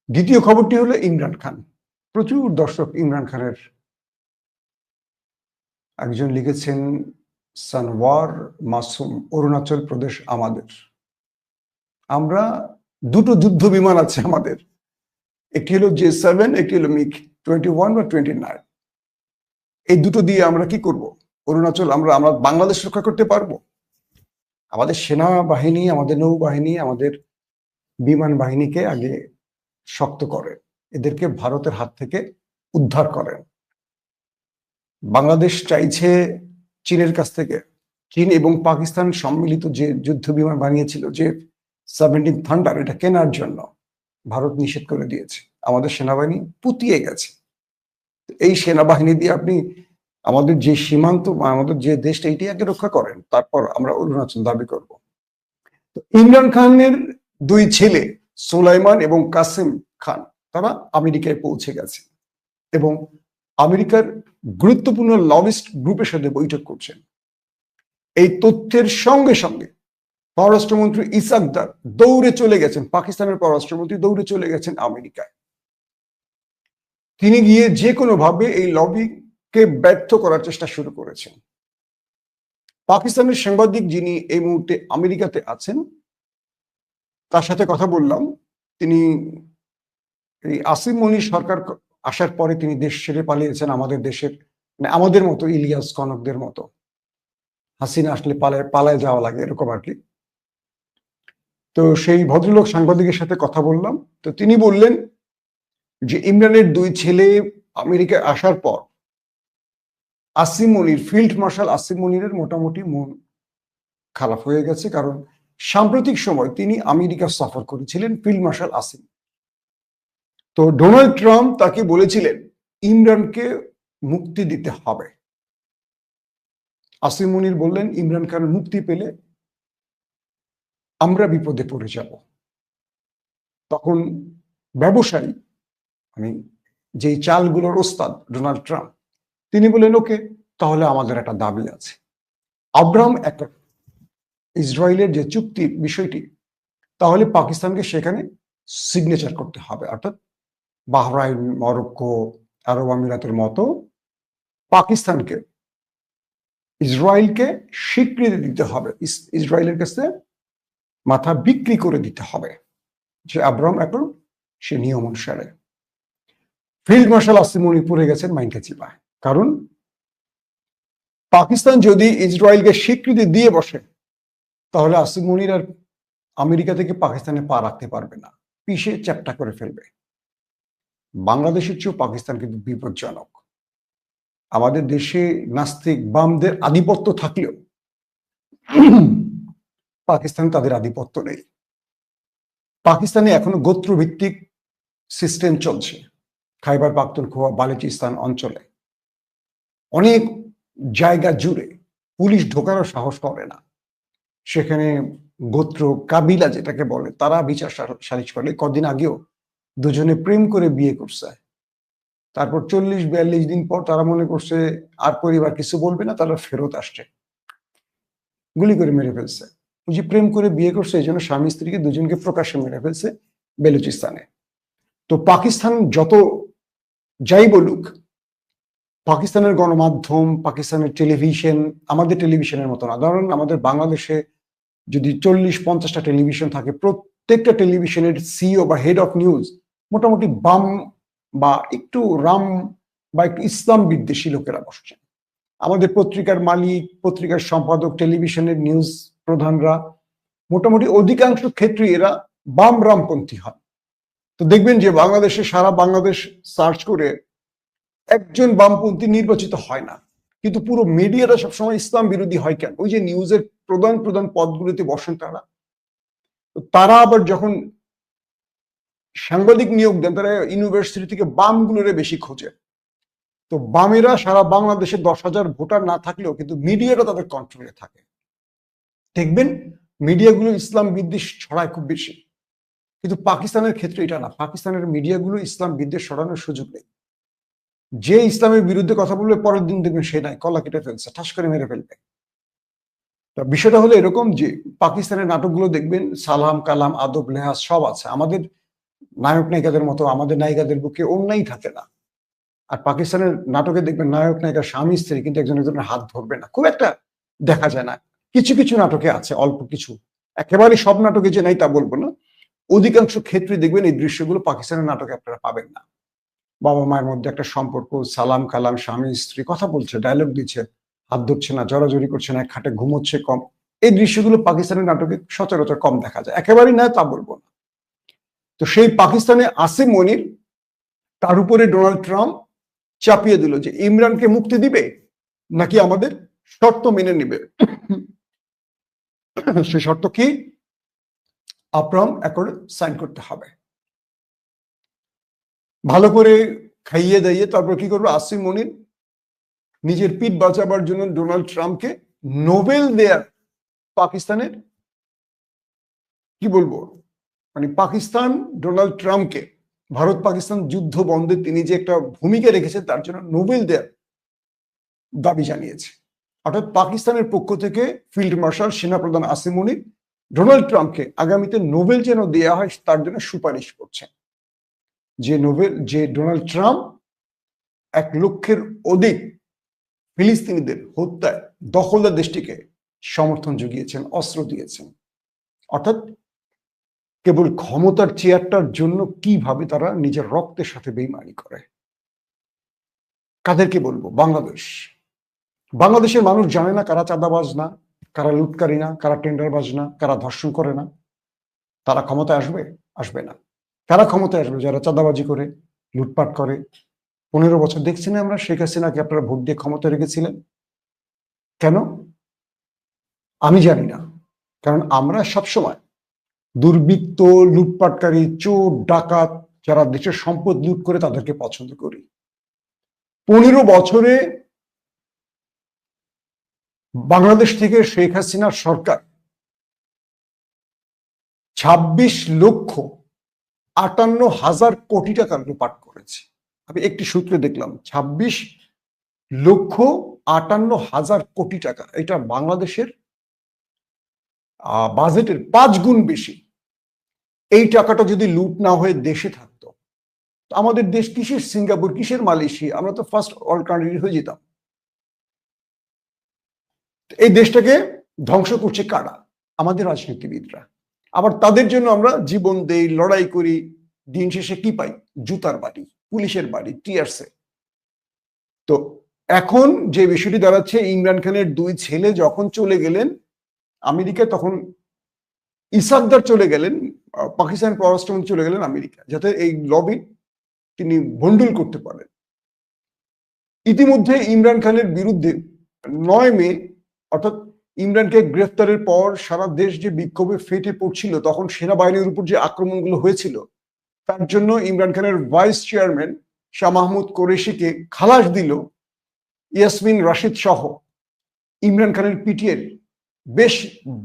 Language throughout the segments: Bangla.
দ্বিতীয় খবরটি হলো ইমরান খান। প্রচুর দর্শক ইমরান খানের একজন লিখেছেন, সানওয়ার মাসুম, অরুণাচল প্রদেশ আমাদের। আমরা দুটো যুদ্ধ বিমান আছে আমাদের, একটি হলো J7, একটি হলো MiG-21 বা 29। এই দুটো দিয়ে আমরা কি করব? অরুণাচল আমরা বাংলাদেশ রক্ষা করতে পারবো? আমাদের সেনাবাহিনী, আমাদের নৌবাহিনী, আমাদের বিমান বাহিনীকে আগে শক্ত করে, এদেরকে ভারতের হাত থেকে উদ্ধার করেন। বাংলাদেশ চাইছে চীনের কাছ থেকে, চীন এবং পাকিস্তান সম্মিলিত যে যুদ্ধ বিমান বানিয়েছিল, J-17 থান্ডার, এটা কেনার জন্য ভারত নিষেধ করে দিয়েছে। আমাদের সেনাবাহিনী পুতিয়ে গেছে। এই সেনাবাহিনী দিয়ে আপনি আমাদের যে সীমান্ত বা আমাদের যে দেশটা, এটি আগে রক্ষা করেন, তারপর আমরা অরুণাচল দাবি করব। তো ইমরান খানের দুই ছেলে সুলাইমান এবং কাসেম খান, তারা আমেরিকায় পৌঁছে গেছে এবং আমেরিকার গুরুত্বপূর্ণ লবিস্ট গ্রুপের সাথে বৈঠক করছেন। এই তথ্যের সঙ্গে সঙ্গে পররাষ্ট্রমন্ত্রী ইসাক দার দৌড়ে চলে গেছেন, পাকিস্তানের পররাষ্ট্রমন্ত্রী দৌড়ে চলে গেছেন আমেরিকায়। তিনি গিয়ে যে কোনো ভাবে এই লবিকে ব্যর্থ করার চেষ্টা শুরু করেছেন। পাকিস্তানের সাংবাদিক যিনি এই মুহূর্তে আমেরিকাতে আছেন, তার সাথে কথা বললাম। তিনি এই আসিম মনির সরকার আসার পরে তিনি দেশ ছেড়ে পালিয়েছেন, আমাদের দেশের, মানে আমাদের মতো ইলিয়াস কনকদের মতো। হাসিনা আসলে পালায় যাওয়া লাগে এরকম আর কি। তো সেই ভদ্রলোক সাংবাদিকের সাথে কথা বললাম। তো তিনি বললেন যে ইমরানের দুই ছেলে আমেরিকায় আসার পর আসিম মনির, ফিল্ড মার্শাল আসিম মনিরের মোটামুটি মন খারাপ হয়ে গেছে, কারণ সাম্প্রতিক সময় তিনি আমেরিকা সফর করেছিলেন ফিল্ড মার্শাল আসিম। তো ডোনাল্ড ট্রাম্প তাকে বলেছিলেন ইমরানকে মুক্তি দিতে হবে। আসিম মনির বললেন ইমরান খান মুক্তি পেলে আমরা বিপদে পড়ে যাব। তখন ব্যবসায়ী, মানে যেই চালগুলোর ওস্তাদ ডোনাল্ড ট্রাম্প, তিনি বললেন ওকে, তাহলে আমাদের একটা দাবি আছে। আব্রাহাম অ্যাকর্ড, ইসরায়েলের যে চুক্তির বিষয়টি, তাহলে পাকিস্তানকে সেখানে সিগনেচার করতে হবে। অর্থাৎ বাহরাইন, মরক্কো, আরব আমিরাতের মতো পাকিস্তানকে, ইসরায়েলকে স্বীকৃতি দিতে হবে, ইসরায়েলের কাছে মাথা বিক্রি করে দিতে হবে যে আব্রাহাম অ্যাকর্ড সে নিয়ম অনুসারে। ফিল্ড মার্শাল আসিম মনির পড়ে গেছেন মাইনকা চিপায়, কারণ পাকিস্তান যদি ইসরায়েলকে স্বীকৃতি দিয়ে বসে, তাহলে আসিম মনির আর আমেরিকা থেকে পাকিস্তানে পা রাখতে পারবে না, পিষে চ্যাপ্টা করে ফেলবে। বাংলাদেশের চেয়েও পাকিস্তান কিন্তু বিপজ্জনক। আমাদের দেশে নাস্তিক বামদের আধিপত্য থাকলেও পাকিস্তানে তাদের আধিপত্য নেই। পাকিস্তানে এখনো গোত্রভিত্তিক সিস্টেম চলছে। খাইবার পাখতুনখোয়া, বালুচিস্তান অঞ্চলে অনেক জায়গা জুড়ে পুলিশ ঢোকারও সাহস করে না। সেখানে গোত্র, কাবিলা যেটাকে বলে, তারা বিচার সালিশ করে। কদিন আগেও দুজনে প্রেম করে বিয়ে করছে, তারপর 40-42 দিন পর তারা মনে করছে আর পরিবার কিছু বলবে না, তারা ফেরত আসছে, গুলি করে মেরে ফেলছে। ওই যে প্রেম করে বিয়ে করছে, এই জন্য স্বামী স্ত্রীকে দুজনকে প্রকাশ্যে মেরে ফেলছে বেলুচিস্তানে। তো পাকিস্তান যত যাই বলুক, পাকিস্তানের গণমাধ্যম, পাকিস্তানের টেলিভিশন আমাদের টেলিভিশনের মতো না। ধরুন আমাদের বাংলাদেশে যদি 40-50টা টেলিভিশন থাকে, প্রত্যেকটা টেলিভিশনের সিইও বা হেড অফ নিউজ মোটামুটি বাম বা একটু রাম বা একটু ইসলাম বিদ্বেষী লোকেরা বসছেন। আমাদের পত্রিকার মালিক, পত্রিকার সম্পাদক, টেলিভিশনের নিউজ প্রধানরা মোটামুটি অধিকাংশ ক্ষেত্রে এরা বাম রামপন্থী হন। তো দেখবেন যে বাংলাদেশে, সারা বাংলাদেশ সার্চ করে একজন বামপন্থী নির্বাচিত হয় না, কিন্তু পুরো মিডিয়াটা সবসময় ইসলাম বিরোধী হয় কেন? ওই যে নিউজের প্রধান প্রধান পদগুলিতে বসেন তারা। তারা আবার যখন সাংবাদিক নিয়োগ দেন, তারা ইউনিভার্সিটি থেকে বামগুলোরে বেশি খোঁজে। তো বামেরা সারা বাংলাদেশে 10,000 ভোটার না থাকলেও কিন্তু মিডিয়াটা তাদের কন্ট্রোলে থাকে। দেখবেন মিডিয়াগুলো ইসলাম বিদ্বেষ ছড়ায় খুব বেশি, কিন্তু পাকিস্তানের ক্ষেত্রে এটা না। পাকিস্তানের মিডিয়াগুলো ইসলাম বিদ্বেষ ছড়ানোর সুযোগ নেই। যে ইসলামের বিরুদ্ধে কথা বলবে, পরের দিন দেখবেন সে নাই, কলা কেটে ফেলছে, ঠাস করে মেরে ফেলবে। বিষয়টা হলো এরকম যে পাকিস্তানের নাটকগুলো দেখবেন সালাম, কালাম, আদব, লেহাজ সব আছে। আমাদের নায়ক নায়িকাদের মতো আমাদের নায়িকাদের বুকে অন্যায় থাকে না। আর পাকিস্তানের নাটকে দেখবেন নায়ক নায়িকা স্বামী স্ত্রী কিন্তু একজন একজনের হাত ধরবে না, খুব একটা দেখা যায় না। কিছু কিছু নাটকে আছে, অল্প কিছু, একেবারে সব নাটকে যে নাই তা বলবো না, অধিকাংশ ক্ষেত্রে দেখবেন এই দৃশ্যগুলো পাকিস্তানের নাটকে আপনারা পাবেন না। বাবা মায়ের মধ্যে একটা সম্পর্ক, সালাম কালাম, স্বামী স্ত্রী কথা বলছে, ডায়লগ দিচ্ছে, হাত ধরছে না, জড়াজড়ি করছে না, এক খাটে ঘুমোচ্ছে কম, এই দৃশ্যগুলো পাকিস্তানের নাটকে সচরাচর কম দেখা যায়, একেবারেই না তা বলবো না। তো সেই পাকিস্তানে আসিম মনির, তার উপরে ডোনাল্ড ট্রাম্প চাপিয়ে দিল যে ইমরানকে মুক্তি দিবে নাকি আমাদের শর্ত মেনে নিবে। সে শর্ত কি? আব্রাহাম অ্যাকর্ডে সাইন করতে হবে। ভালো করে খাইয়ে দাইয়ে তারপর কি করবে আসিম মনির, নিজের পিঠ বাঁচাবার জন্য ডোনাল্ড ট্রাম্পকে নোবেল দেয়ার, পাকিস্তানের কি বলবো মানে পাকিস্তান ডোনাল্ড ট্রাম্পকে ভারত পাকিস্তান যুদ্ধ বন্ধে তিনি যে একটা ভূমিকা রেখেছেন তার জন্য নোবেল দেয়ার দাবি জানিয়েছে। অর্থাৎ পাকিস্তানের পক্ষ থেকে ফিল্ড মার্শাল সেনাপ্রধান আসিম মনির ডোনাল্ড ট্রাম্পকে আগামীতে নোবেল যেন দেওয়া হয় তার জন্য সুপারিশ করছেন। যে ডোনাল্ড ট্রাম্প 1,00,000-এর অধিক ফিলিস্তিনিদের হত্যায় দখলদার দেশটিকে সমর্থন জুগিয়েছেন, অস্ত্র দিয়েছেন। অর্থাৎ কেবল ক্ষমতার চেয়ারটার জন্য কিভাবে তারা নিজের রক্তের সাথে বেইমানি করে। কাদেরকে বলবো? বাংলাদেশের মানুষ জানে না কারা চাঁদাবাজ না, কারা লুটকারী না, কারা টেন্ডারবাজ না, কারা ধর্ষণ করে না। তারা ক্ষমতায় আসবে না। কারা ক্ষমতায় আসবে? যারা চাঁদাবাজি করে, লুটপাট করে। 15 বছর দেখছি না আমরা শেখ হাসিনাকে আপনারা ভোট দিয়ে ক্ষমতায় রেখেছিলেন কেন? আমি জানি না। কারণ আমরা সবসময় দুর্বৃত্ত, লুটপাটকারী, চোর, ডাকাত, যারা দেশের সম্পদ লুট করে তাদেরকে পছন্দ করি। 15 বছরে বাংলাদেশ থেকে শেখ হাসিনার সরকার 26,58,000 কোটি টাকা লুটপাট করেছে। আমি একটি সূত্রে দেখলাম 26,58,000 কোটি টাকা, এটা বাংলাদেশের বাজেটের 5 গুণ বেশি। এই টাকাটা যদি লুট না হয়ে দেশে থাকতো, আমাদের দেশ কিসের সিঙ্গাপুর, কিসের মালয়েশিয়া, আমরা তো ফার্স্ট ওয়ার্ল্ড কান্ট্রি হয়ে যেতাম। এই দেশটাকে ধ্বংস করছে কারা? আমাদের রাজনীতিবিদরা। আবার তাদের জন্য আমরা জীবন দেই, লড়াই করি, দিন শেষে কি পাই? জুতার বাড়ি, পুলিশের বাড়ি, টিয়ারসে। তো এখন যে বিষয়টি দাঁড়াচ্ছে, ইমরান খানের 2 ছেলে যখন চলে গেলেন আমেরিকায়, তখন ইসাকদার চলে গেলেন, পাকিস্তান পররাষ্ট্রমন্ত্রী চলে গেলেন আমেরিকা, যাতে এই লবি তিনি ভন্ডুল করতে পারেন। ইতিমধ্যে ইমরান খানের বিরুদ্ধে 9 মে, অর্থাৎ ইমরানকে গ্রেফতারের পর সারা দেশ যে বিক্ষোভে ফেটে পড়ছিল, তখন সেনাবাহিনীর উপর যে আক্রমণগুলো হয়েছিল, তার জন্য ইমরান খানের ভাইস চেয়ারম্যান শাহ মাহমুদ কোরেশিকে খালাস দিল ইয়াসমিন রাশিদ সহ ইমরান খানের পিটিএর বেশ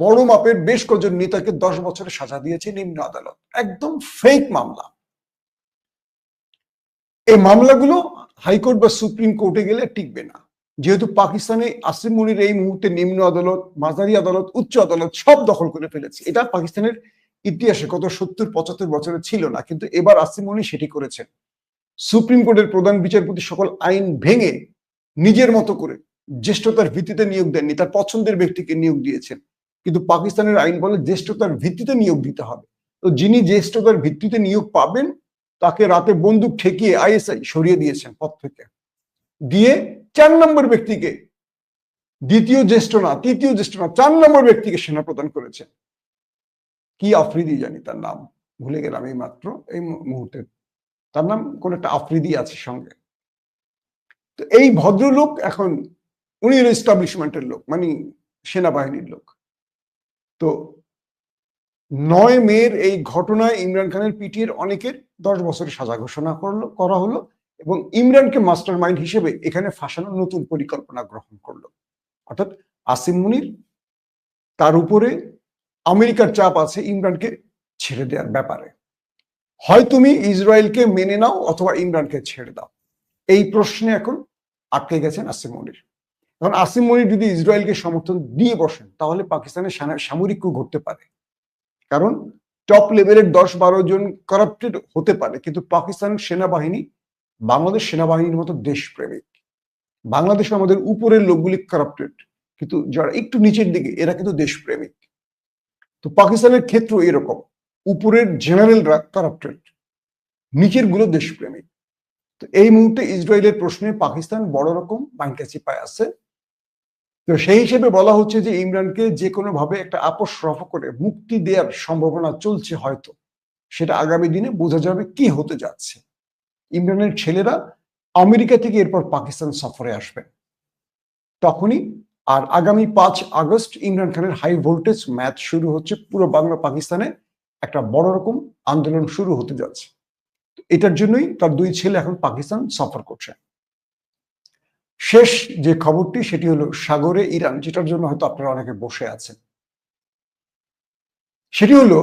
বড় মাপের বেশ কয়েকজন নেতাকে 10 বছরের সাজা দিয়েছে নিম্ন আদালত। একদম ফেক মামলা। এই মামলাগুলো হাইকোর্ট বা সুপ্রিম কোর্টে গেলে টিকবে না, যেহেতু পাকিস্তানে আসিম মনির এই মুহূর্তে নিম্ন আদালত, মাঝারি আদালত, উচ্চ আদালত সব দখল করে ফেলেছে। এটা পাকিস্তানের ইতিহাসে গত 70-75 বছরে ছিল না, কিন্তু এবার আসিম মনির সেটি করেছেন। সুপ্রিম কোর্টের প্রধান বিচারপতি সকল আইন ভেঙে নিজের মতো করে জ্যেষ্ঠতার ভিত্তিতে নিয়োগ দেননি, তার পছন্দের ব্যক্তিকে নিয়োগ দিয়েছেন। কিন্তু পাকিস্তানের আইন বলে জ্যেষ্ঠতার ভিত্তিতে নিয়োগ দিতে হবে। তো যিনি জ্যেষ্ঠতার ভিত্তিতে নিয়োগ পাবেন, তাকে রাতে বন্দুক ঠেকিয়ে আইএসআই সরিয়ে দিয়েছেন পদ থেকে, দিয়ে 4 নম্বর ব্যক্তিকে, দ্বিতীয় জ্যেষ্ঠ না, তৃতীয় জ্যেষ্ঠ না, 4 নম্বর ব্যক্তিকে সেনা প্রদান করেছেন। কি আফ্রিদি জানি তার নাম, ভুলে গেলাম এই মাত্র, এই মুহূর্তে তার নাম কোন একটা আফ্রিদি আছে সঙ্গে। তো এই ভদ্রলোক এখন, উনি এস্টাবলিশমেন্টের লোক, মানে সেনাবাহিনীর লোক। তো 9 মের এই ঘটনায় ইমরান খানের পিটিএর অনেকের 10 বছরের সাজা ঘোষণা করা হলো, এবং ইমরানকে মাস্টার মাইন্ড হিসেবে এখানে ফাঁসানোর নতুন পরিকল্পনা গ্রহণ করলো। অর্থাৎ আসিম মুনির, তার উপরে আমেরিকার চাপ আছে ইমরানকে ছেড়ে দেওয়ার ব্যাপারে। হয় তুমি ইসরায়েলকে মেনে নাও অথবা ইমরানকে ছেড়ে দাও। এই প্রশ্নে এখন আটকে গেছেন আসিম মুনির। এখন আসিম মুনির যদি ইসরায়েলকে সমর্থন দিয়ে বসেন, তাহলে পাকিস্তানের সামরিক coup ঘটতে পারে। কারণ টপ লেভেলের 10-12 জন কারাপ্টেড হতে পারে, কিন্তু পাকিস্তানের সেনাবাহিনী বাংলাদেশ সেনাবাহিনীর মতো দেশপ্রেমিক। বাংলাদেশে আমাদের উপরের লোকগুলি কারাপ্টেড, কিন্তু যারা একটু নিচের দিকে এরা কিন্তু দেশপ্রেমিক। তো পাকিস্তানের ক্ষেত্র এরকম, উপরের জেনারেলরা কারাপ্টেড, নিচের গুলো দেশপ্রেমিক। তো এই মুহূর্তে ইসরায়েলের প্রশ্নে পাকিস্তান বড় রকম মাইনকাছি পায় আছে। তো সেই হিসেবে বলা হচ্ছে যে ইমরানকে যে কোনো ভাবে একটা আপোষ রফা করে মুক্তি দেওয়ার সম্ভাবনা চলছে, হয়তো সেটা আগামী দিনে বোঝা যাবে কি হতে যাচ্ছে। ইমরানের ছেলেরা আমেরিকা থেকে এরপর পাকিস্তান সফরে আসবেন তখনই। আর আগামী 5 আগস্ট ইমরান খানের হাই ভোল্টেজ ম্যাচ শুরু হচ্ছে, পুরো বাংলা পাকিস্তানে একটা বড় রকম আন্দোলন শুরু হতে যাচ্ছে। এটার জন্যই তার দুই ছেলে এখন পাকিস্তান সফর করছে। শেষ যে খবরটি সেটি হলো সাগরে ইরান, যেটার জন্য হয়তো আপনারা অনেকে বসে আছেন। সেটি হলো